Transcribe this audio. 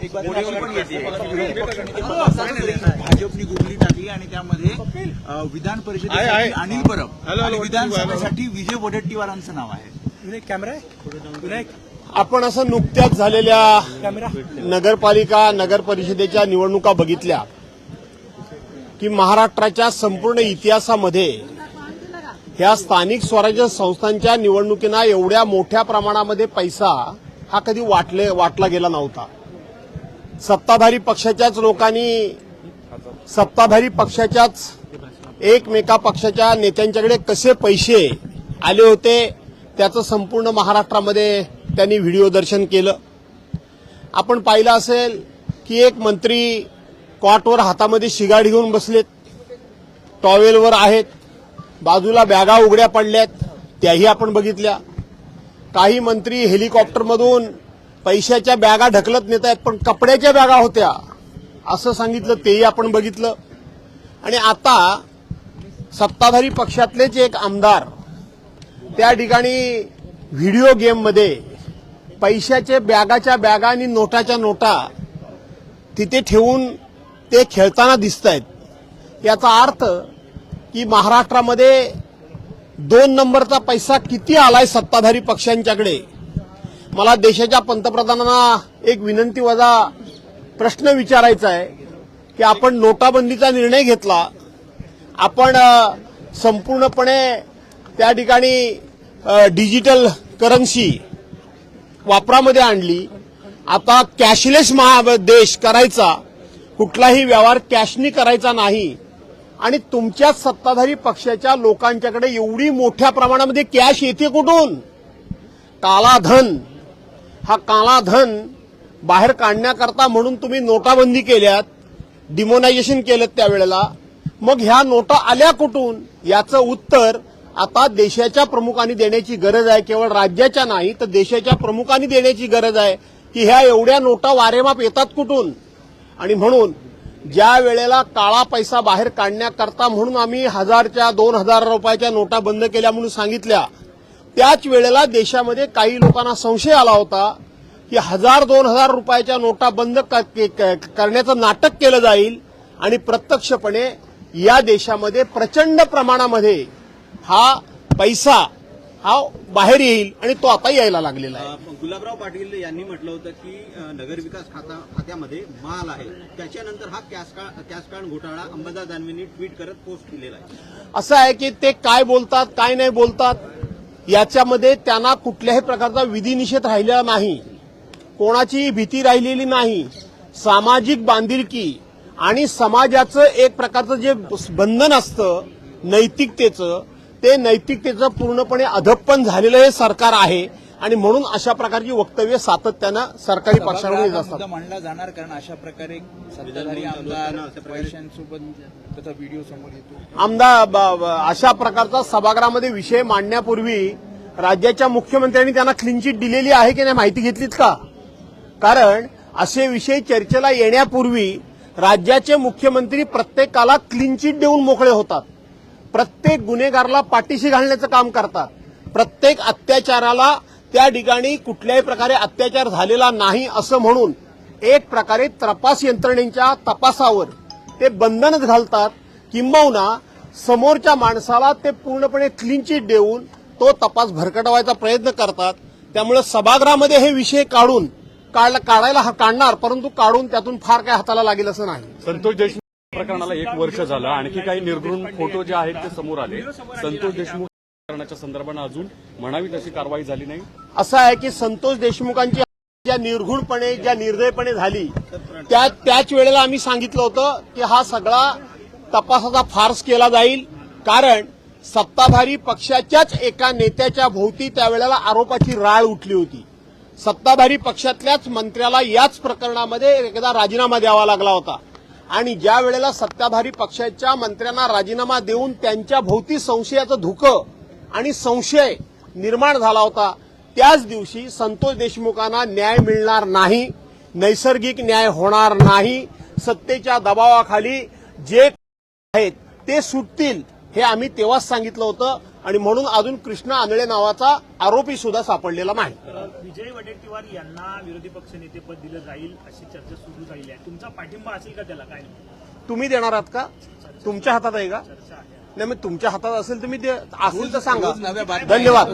एक मोठी पण येते भाजपनी गुगली टाकली आणि त्यामध्ये विधान परिषदेसाठी अनिल परब आणि विधानसभेसाठी विजय वडेट्टीवारांचं नाव आहे. कॅमेरा आहे. आपण असं नुकत्याच झालेल्या नगरपालिका नगर परिषदेच्या निवडणुका बघितल्या की महाराष्ट्राच्या संपूर्ण इतिहासामध्ये ह्या स्थानिक स्वराज्य संस्थांच्या निवडणुकींना एवढ्या मोठ्या प्रमाणामध्ये पैसा हा कधी वाटला गेला नव्हता. सत्ताधारी पक्षाच्याच लोकांनी सत्ताधारी पक्षाच्याच एकमेका पक्षाच्या नेत्यांच्याकडे कसे पैसे आले होते त्याचं संपूर्ण महाराष्ट्रामध्ये त्यांनी व्हिडिओ दर्शन केलं. आपण पाहिलं असेल की एक मंत्री कॉटवर हातामध्ये शिगाड घेऊन बसलेत, टॉवेलवर आहेत, बाजूला बॅगा उघड्या पडल्यात त्याही आपण बघितल्या. काही मंत्री हेलिकॉप्टरमधून पैशाच्या बॅगा ढकलत नेत आहेत पण कपड्याच्या बॅगा होत्या असं सांगितलं तेही आपण बघितलं. आणि आता सत्ताधारी पक्षातलेच एक आमदार त्या ठिकाणी व्हिडिओ गेममध्ये पैशाच्या बॅगाच्या बॅगा आणि नोटाच्या नोटा तिथे ठेवून ते खेळताना दिसत आहेत. याचा अर्थ की महाराष्ट्रामध्ये 2 नंबरचा पैसा किती आलाय सत्ताधारी पक्षांच्याकडे. मला देशाच्या पंतप्रधानांना एक विनंती वजा प्रश्न विचारायचा आहे की आपण नोटाबंदीचा निर्णय घेतला, आपण संपूर्णपणे त्या ठिकाणी डिजिटल करन्सी वापरामध्ये आणली, आता कॅशलेस देश करायचा, कुठलाही व्यवहार कॅशनी करायचा नाही आणि तुमच्याच सत्ताधारी पक्षाच्या लोकांच्याकडे एवढी मोठ्या प्रमाणामध्ये कॅश येते कुठून? काला धन. हा काला धन बाहेर काढण्याकरता म्हणून तुम्ही नोटाबंदी केल्यात, डिमोनायझेशन केलं त्यावेळेला. मग ह्या नोटा आल्या कुठून याचं उत्तर आता देशाच्या प्रमुखांनी देण्याची गरज आहे. केवळ राज्याच्या नाही तर देशाच्या प्रमुखांनी देण्याची गरज आहे की ह्या एवढ्या नोटा वारेमाप येतात कुठून. आणि म्हणून ज्या वेळेला काळा पैसा बाहेर काढण्याकरता म्हणून आम्ही 1000च्या 2000 रुपयाच्या नोटा बंद केल्या म्हणून सांगितल्या, त्याच वेळेला देशामध्ये काही लोकांना संशय आला होता की 1000-2000 रुपयाच्या नोटा बंद करण्याचं नाटक केलं जाईल आणि प्रत्यक्षपणे या देशामध्ये प्रचंड प्रमाणामध्ये हा पैसा हा बाहेर येईल आणि तो आता यायला लागलेला आहे. गुलाबराव पाटील यांनी म्हटलं होतं की नगरविकास खात्यामध्ये माल आहे, त्याच्यानंतर हा कॅश कार्ड घोटाळा अंबादास दानवेंनी ट्विट करत पोस्ट केलेला आहे. असं आहे की ते काय बोलतात काय नाही बोलतात याच्यामध्ये त्यांना कुठल्याही प्रकारचा विधिनिषेध राहिलेला नाही, कोणाची भीती राहिलेली नाही. सामाजिक बांधिलकी आणि समाजाचं एक प्रकारचं जे बंधन असतं नैतिकतेचं, ते नैतिकतेचं पूर्णपणे अधप्पन झालेलं हे सरकार आहे आणि म्हणून अशा प्रकारची वक्तव्य सातत्यानं सरकारी पक्षाकडून येत असतात. मांडला जाणार कारण अशा प्रकारे सत्ताधारी आमदार पैशांसोबत त्याचा व्हिडिओ समोर येतो. आमदार अशा प्रकारचा सभागृहामध्ये विषय मांडण्यापूर्वी राज्याच्या मुख्यमंत्र्यांनी त्यांना क्लीन चिट दिलेली आहे की नाही माहिती घेतलीत का? कारण असे विषय चर्चेला येण्यापूर्वी राज्याचे मुख्यमंत्री प्रत्येकाला क्लीन चिट देऊन मोकळे होतात, प्रत्येक गुन्हेगाराला पाठीशी घालण्याचं काम करतात, प्रत्येक अत्याचाराला त्या ठिकाणी कुठल्याही प्रकारे अत्याचार झालेला नाही असं म्हणून एक प्रकारे तपास यंत्रणेच्या तपासावर ते बंधनच घालतात, किंबहुना समोरच्या माणसाला ते पूर्णपणे क्लीन चिट देऊन तो तपास भरकटवायचा प्रयत्न करतात. त्यामुळे सभागृहामध्ये हे विषय काढायला काढणार, परंतु काढून त्यातून फार काय हाताला लागेल असं नाही. संतोष देशमुख प्रकरणाला 1 वर्ष झालं, आणखी काही निर्घृण फोटो जे आहेत ते समोर आले. संतोष देशमुख प्रकरणाच्या संदर्भानं अजून म्हणावी तशी कारवाई झाली नाही. असं आहे की संतोष देशमुखांची ज्या निर्घृणपणे ज्या निर्दयपणे झाली त्याच वेळेला आम्ही सांगितलं होतं की हा सगळा तपासाचा फार्स केला जाईल, कारण सत्ताधारी पक्षाच्याच एका नेत्याच्या भोवती त्यावेळेला आरोपाची राळ उठली होती. सत्ताधारी पक्षातल्याच मंत्र्याला याच प्रकरणामध्ये एकदा राजीनामा द्यावा लागला होता आणि ज्या वेळेला सत्ताधारी पक्षाच्या मंत्र्यांना राजीनामा देऊन त्यांच्या भोवती संशयाचं धुकं आणि संशय निर्माण झाला होता, त्याच दिवशी संतोष देशमुखांना न्याय मिळणार नाही, नैसर्गिक न्याय होणार नाही, सत्तेच्या दबावाखाली जे आहेत ते सुटतील हे आम्ही तेव्हाच सांगितलं होतं. आणि म्हणून अजून कृष्णा आंधळे नावाचा आरोपी सुद्धा सापडलेला नाही. विजय वडेट्टीवार यांना विरोधी पक्षनेतेपद दिलं जाईल अशी चर्चा सुरू झाली आहे. तुमचा पाठिंबा असेल का त्याला? काय तुम्ही देणार आहात का? तुमच्या हातात आहे का? चर्चा आहे. नाही, मग तुमच्या हातात असेल तुम्ही असेल तर सांगा. रोज नव्या बातम्या धन्यवाद.